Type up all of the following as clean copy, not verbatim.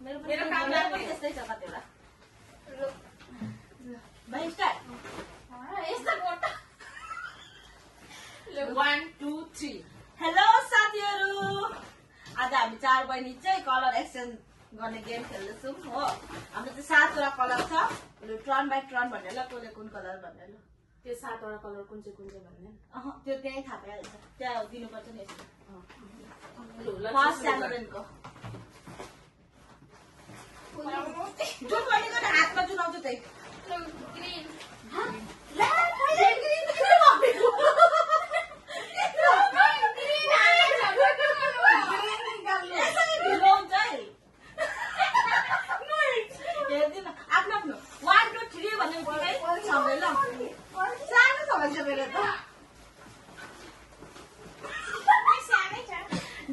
मेरो कामलाई पनि त्यस्तै छ कतिवटा भाइ स्टार्ट यस्तो मोटा 1 2 3 हेलो साथीहरु आज हामी चार बहिनी चाहिँ कलर एक्सचेन्ज गर्ने गेम खेल्दैछौँ हो हाम्रो चाहिँ 7 वटा कलर छ टर्न बाइ टर्न भन्ने ल तँले कुन कलर भन्ने ल त्यो 7 वटा कलर कुन चाहिँ भन्ने त्यो त्यही थाहा पाइहाल्छ त्यहाँ दिनुपर्छ नि यसो फर्स्ट स्यामरेनको जुन भनेको हातमा चुनाउँछु त्यही ग्रीन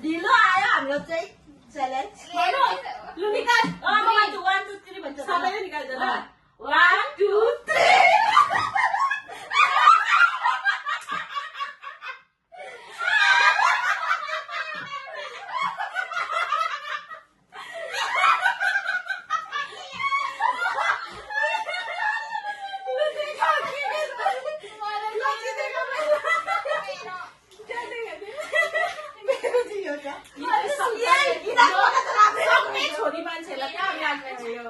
ढिलो आयो हाम्रो चाहिँ च्यालेन्ज लु निकाल 1 2 3 भन्छ सबैले निकाल्छ ल 1 2 3 छोरी मान्छेलाई कहाँ लाग्ने भयो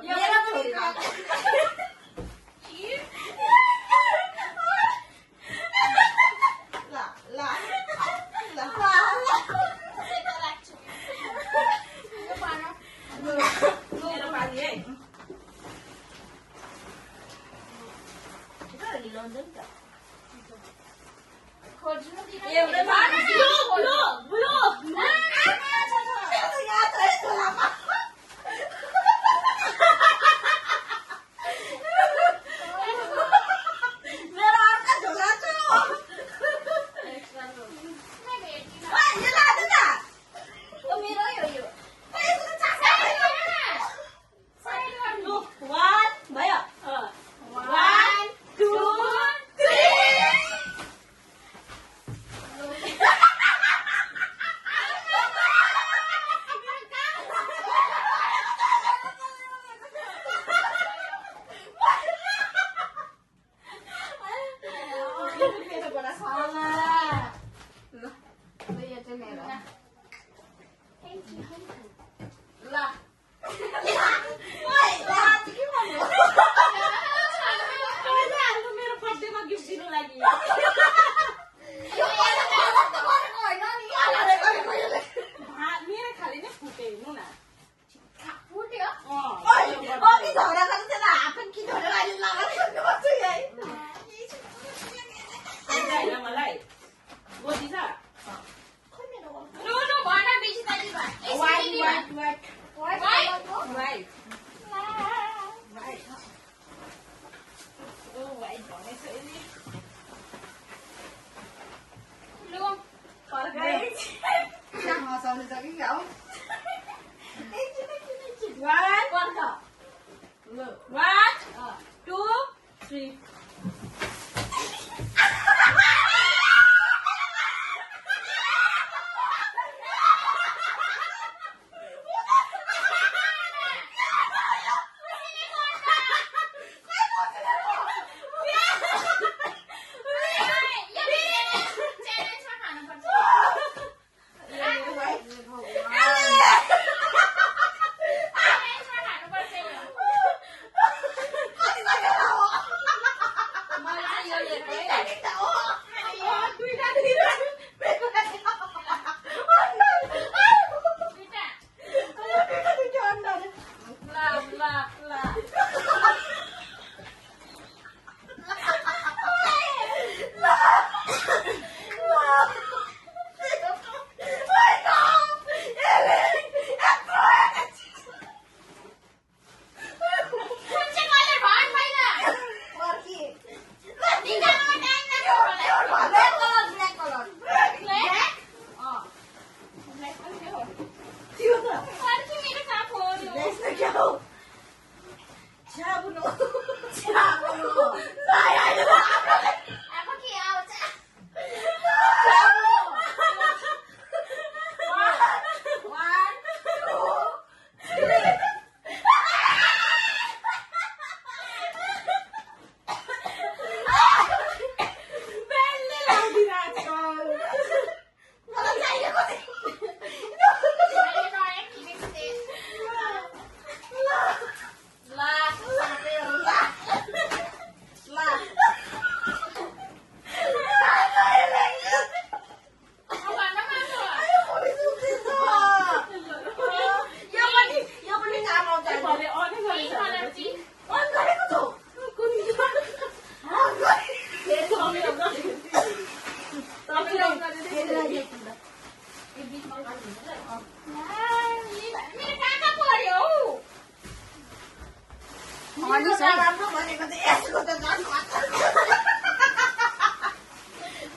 तिम्रो राम्रो भनेको त यसको त झन्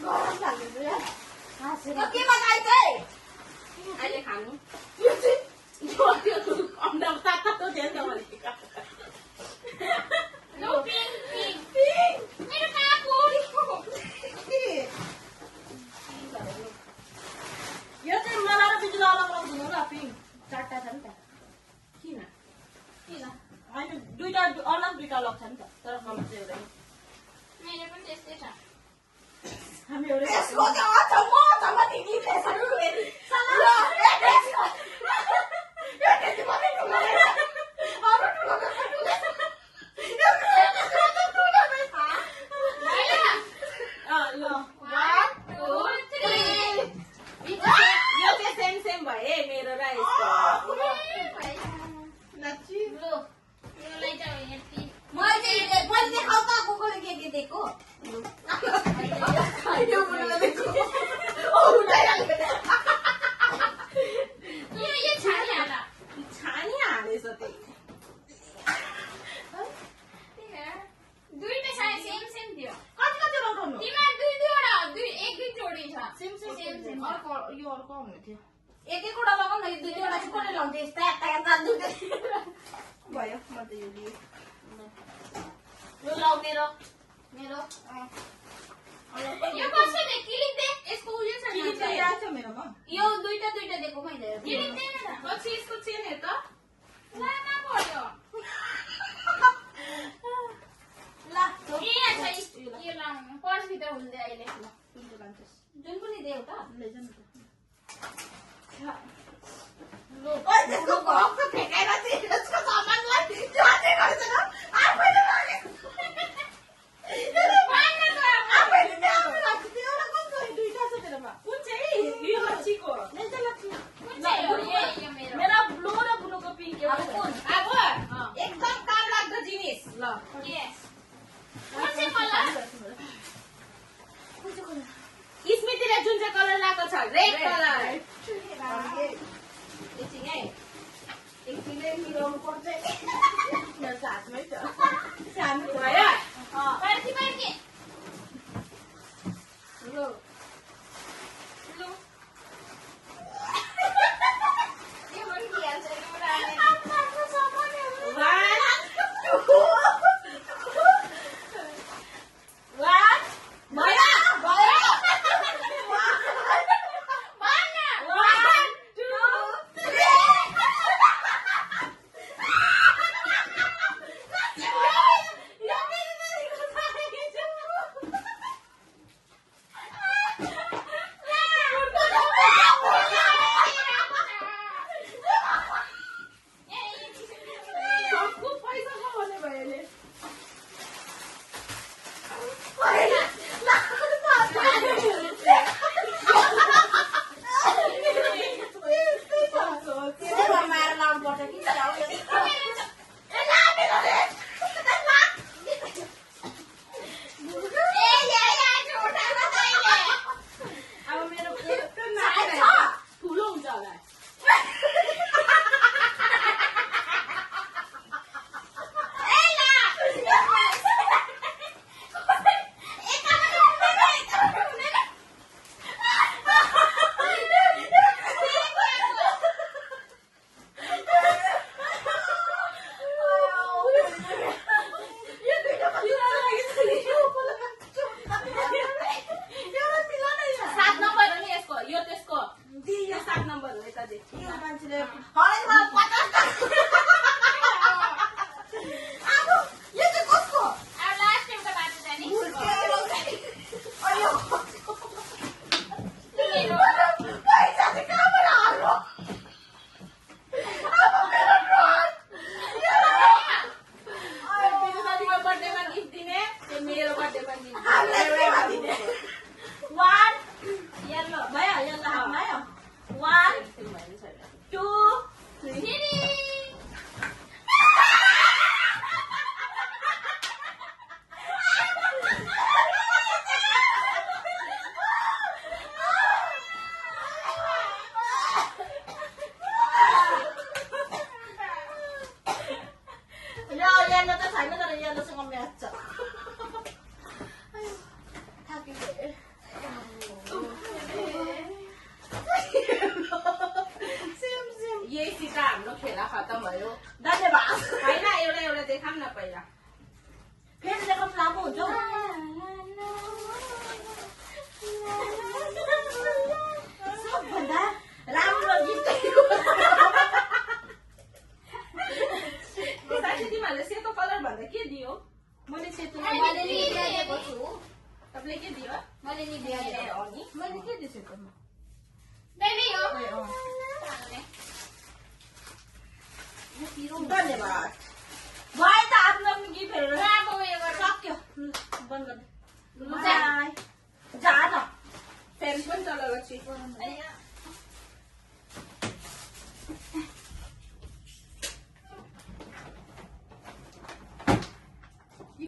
गरम लाग्दैछ यार केमा खाइछ है अहिले खानु यो चाहिँ त्यो अन्डा तातो थियो नि त भनेको नो पिङ मेरो काको यो चाहिँ मलाई र बिजुला अलग अलग दिनु ल पिङ चारवटा छ नि त किन होइन दुईटा अलग छ नि त तर कलर चाहिँ एउटै मेरो पनि त्यस्तै छ हामी एउटै यसको चाहिँ अचम्म दिदीले यो अर्को हुने थियो एक-एकवटा लगाउँ न यो दुईवटा चाहिँ कसले लाउँछ यस्ता भयो म त यो लिएँ यो लाउ मेरो यो कसो दे क्लिप दे यसको उयो छ किलिप चाहिँ छ मेरोमा यो दुईटा देको मैले क्लिप दे न त पछि यसको चेन हेर त लामा पर्यो ल ए अच्छा यो लाउनु पर्स भित्र हुँदै अहिले ल कुन लान्छस् जुन पनि देऊ त लैजा न लो ओइ त्यसको भोक त फेकाएर चाहिँ यसको सामानलाई जाने गर्छ न आफैले लागे आफैले नि आफै लाग्छ त्यो एउटा कुन चाहिँ दुईटा छ तेरोमा कुन चाहिँ यो लच्छीको लैजा लच्छी कुन चाहिँ हो यो मेरो मेरा ब्लू र ब्लूको पिङ्क अब कुन अब एकदम काम लाग्दो जिनिस ल यस कुन चाहिँ कलर स्मृतिले जुन चाहिँ कलर लगाएको छ रेड कलर एकछिनै मिलाउनु पर्छ मेरो हातमै छ सानो भयो पर्खी लो यो पनि दिइहाल्छ एउटा येल्लो त छैन तर येल्लोसँग म्याच छ थाकिगए यही सिका हाम्रो खेला खत्तम भयो धन्यवाद होइन एउटा एउटा देखाम न पहिला फेरि देखाउँ लामो हुन्छ सबभन्दा राम्रो गीत तिमीहरूले सेतो कलर भन्दा के दियो मैले सेतो मैले तपाईँले के दियो मैले नि बिहा अनि मैले के दिएँ सेतोमा धन्यवाद भयो त आफ्नो आफ्नो गीतहरू सक्यो बन्द गर्नु जा न फ्यान पनि चलाएको छु